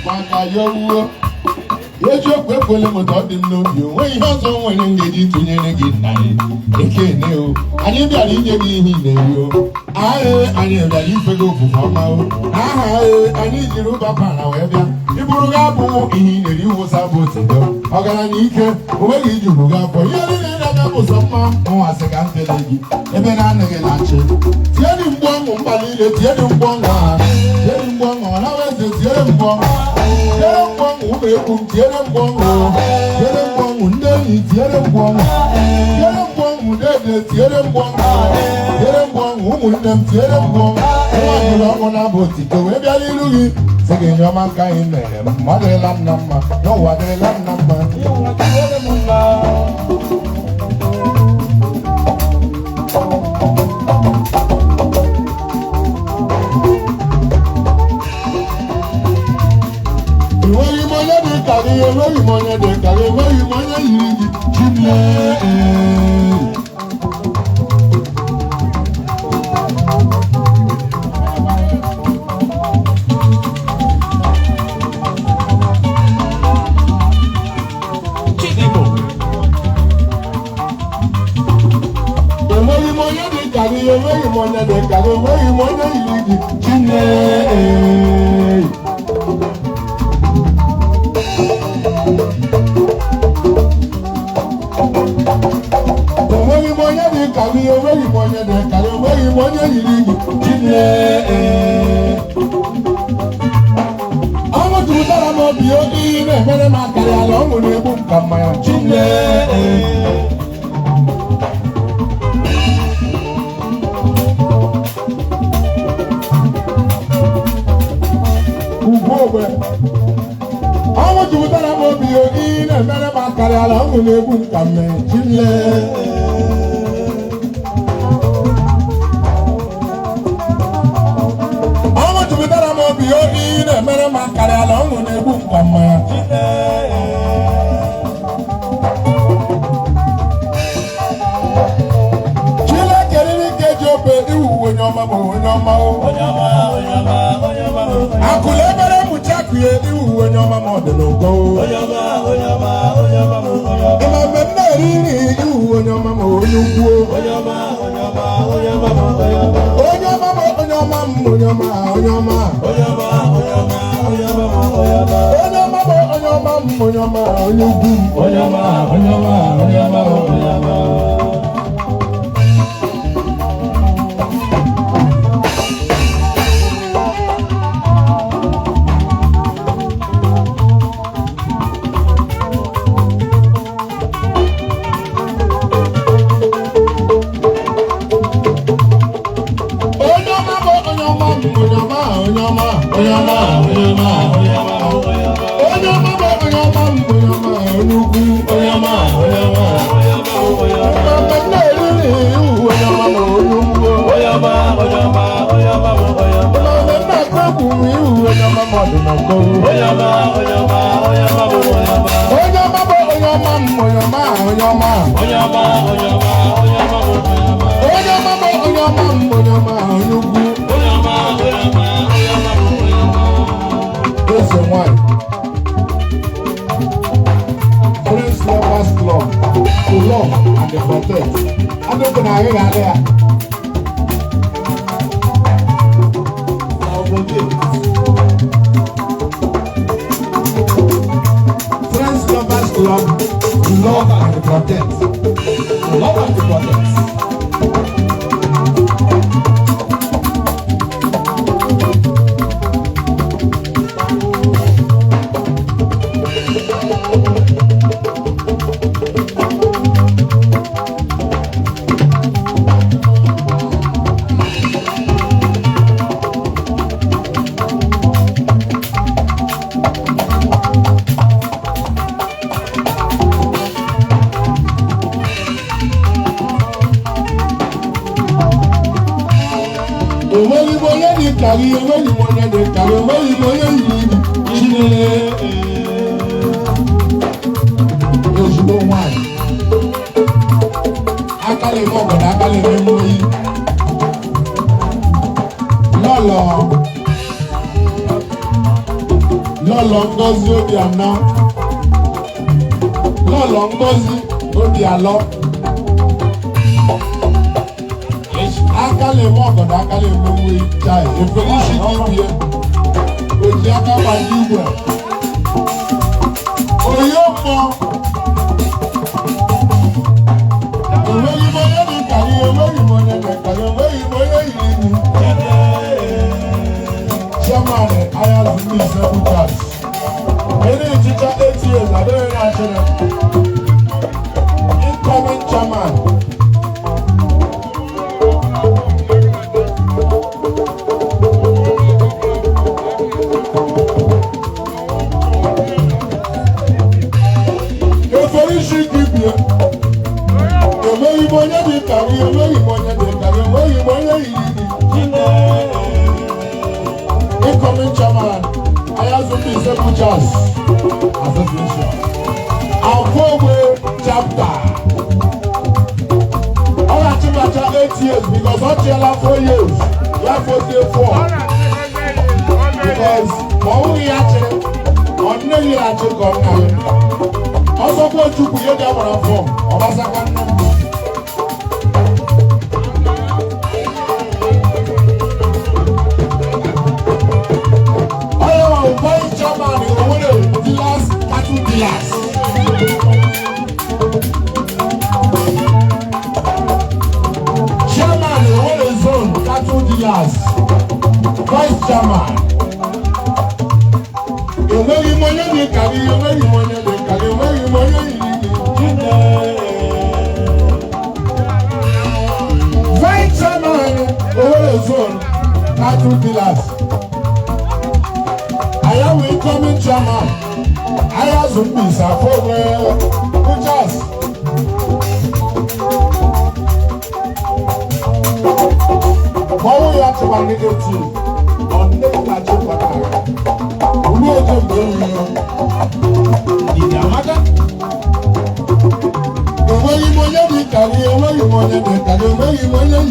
maka ya owuo eziokwu ekwele m ka ọ dị m n'obi onweghị ihe ọzọ nwere m ga-eji tụnyere gị nna ekene o anyị bịara inye gị ihe ị na-eri o ahee anyị bịara ife gị ofufe ọma o aha anyị jiri ụbapana wee bịa iburu gị abụ ihe ị na-eri wụsa bụ otito ọgaranya ike onweghị ijuru gị afọ ihe niile na-aga bụ sọ mma nwasị ka m kele gị ebe na-anaghị na-achị tie dị mgbe ọṅụ mba niile tie dị mgbe ọṅụ aha tie dị mgbe ọṅụ ọlawa eze tiere mgbe ọṅụ tiere mgbe ọṅụ ụmụ ekwu m tiere mgbe ọṅụ tiere mgbe ọṅụ ndị enyi tiere mgbe ọṅụ tiere mgbe ọṅụ dede tiere mgbe ọṅụ tiere mgbe ọṅụ ụmụnne m tiere mgbe ọṅụ nwa jiri ọṅụ na-abụ otito wee bịa n'iru gị sị gị nye ọma nke anyị mere m ọ dịrịla m na mma n'ụwa dịrịla m na mma enweghị m onye dị ka gị enweghị m onye yiri gị chimle enweghị m onye dị ka gị enweghị m onye dị ka gị enweghị m onye yiri gị chimle enweghị m onye dị ka gị enweghị m onye dị ka gị enweghị m onye yiri gị chine ọṅụ jupụtara m obi oge ihe na-emere m akarị ala ọṅụ na-egbu m ka mmanya chine ugwu ogbe ọṅụ jupụtara m obi oge ihe na-emere m akarị ala ọṅụ na-egbu m ka mmanya chine jupụtara m obi obi na-emere m akarị ala ọṅụ na-egbu nkwa mmanya Chineke riri ike ji obe iwu onye ọma bụ onye ọma akụla ebere mụcha akụye iwu onye ọma ma ọ dị n'ugo ịma mgbe m na-eri nri iwu onye ọma ma onye ukwu onye ọma onye ọma m onye ọma onye ọma m onye ọma onye ugwu onye ọma onye ọma onye ọma onye ọma Friends Lovers Club to love and protect. Love and protect. Enweghị m onye dị ka gị, enweghị m onye dị ka gị, enweghị m onye yiri gị Chineke ezigbo nwanyị akala eme ọgọdọ akala eme mmiri lọlọ Lolo Ngozi Obiano. Lolo Ngozi Obialo. Akale mo goda akale mo we chai. Efelishi Ibie. Oji aka ma igwe. Oyomo. Oweyi mo ye ni kari, oweyi mo ye ni kari, oweyi mo ye ni. Chairman, I have been several times. Any teacher 8 years, I don't know. Incoming chairman. Incoming chairman, I have to be several chance association. Our former chapter. All our chapter 8 years because all chapter 4 years. We have 4. Because we actually on the year actually gone now. Also go to Kuya form. Obasaka. Vice chairman is the dealers, cattle dealers. Chairman is the zone, cattle dealers. Vice chairman. You know you money they carry, you know you money they carry, you know you money. Vice chairman is the zone, cattle dealers. I am incoming chairman. I have some visa for Kuchas. How we are to manage it on the Nacho Patara. We are to bring you in Yamada. The way you want to carry, the way you want to carry, the way you want to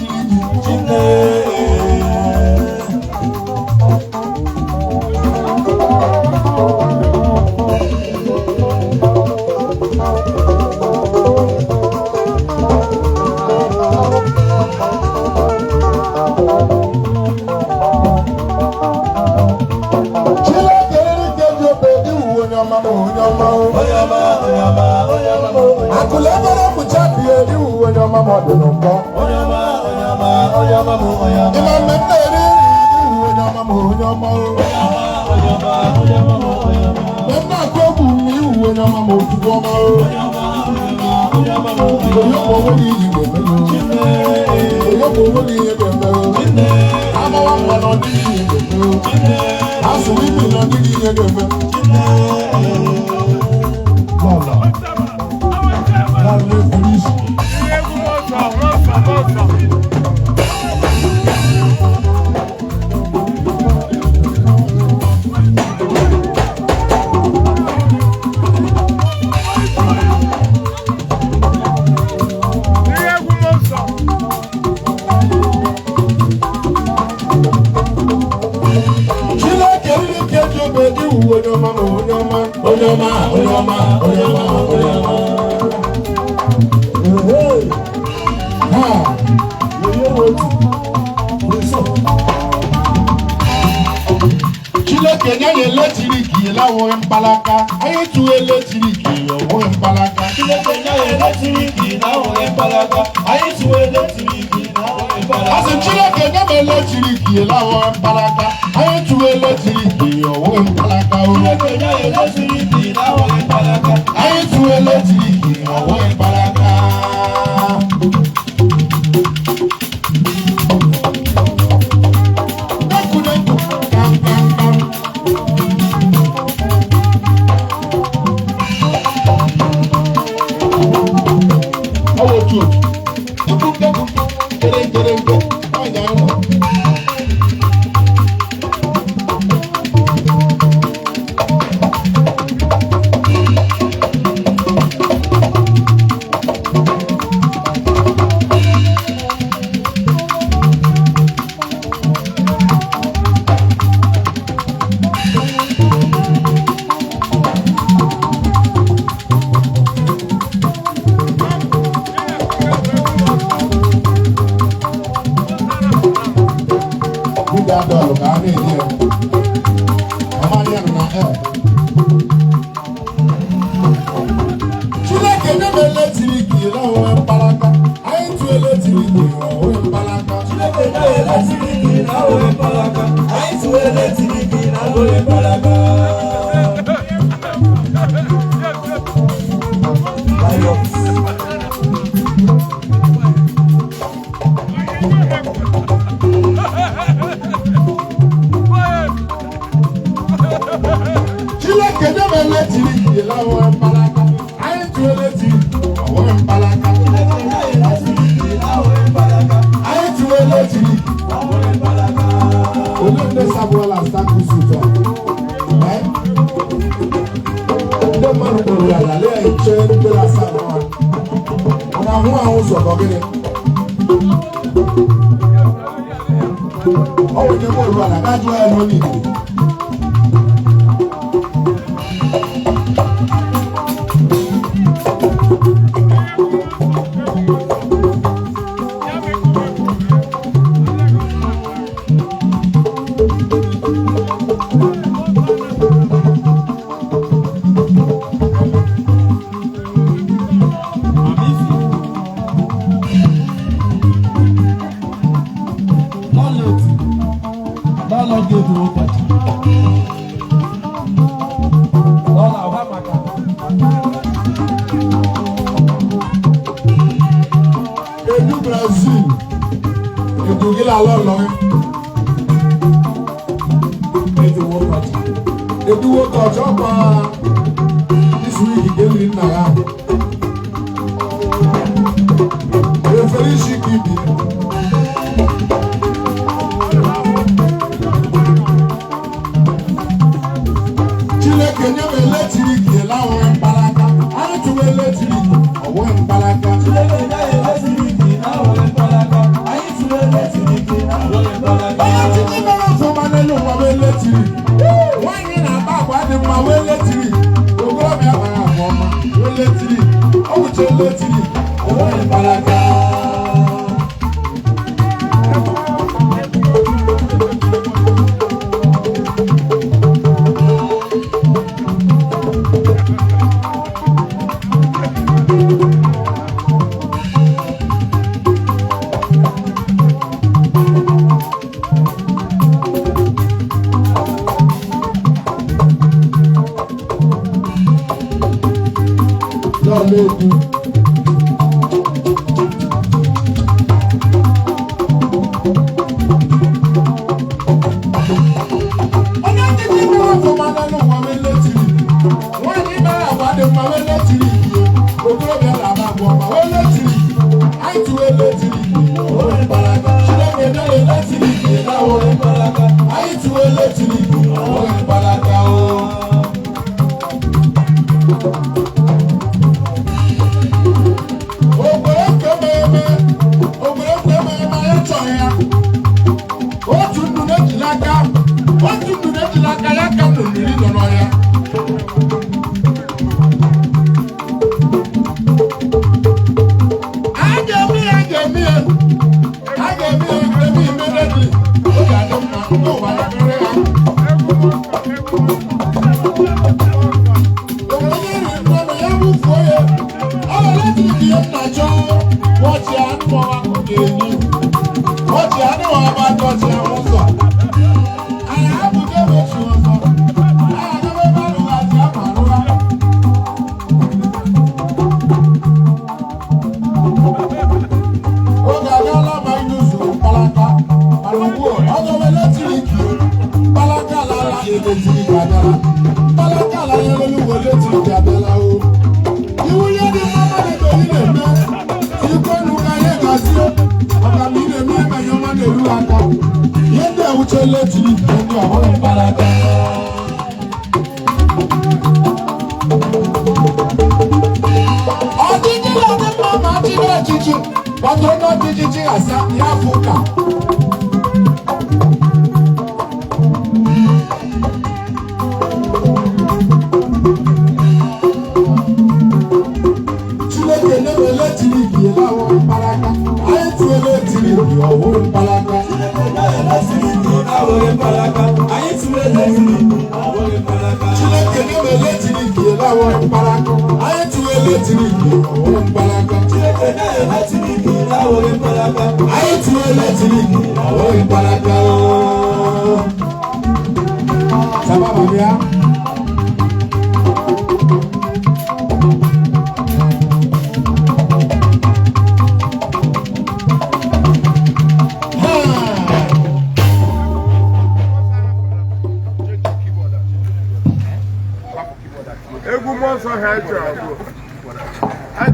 Egwu mmụọ nsọ ha eche abụọ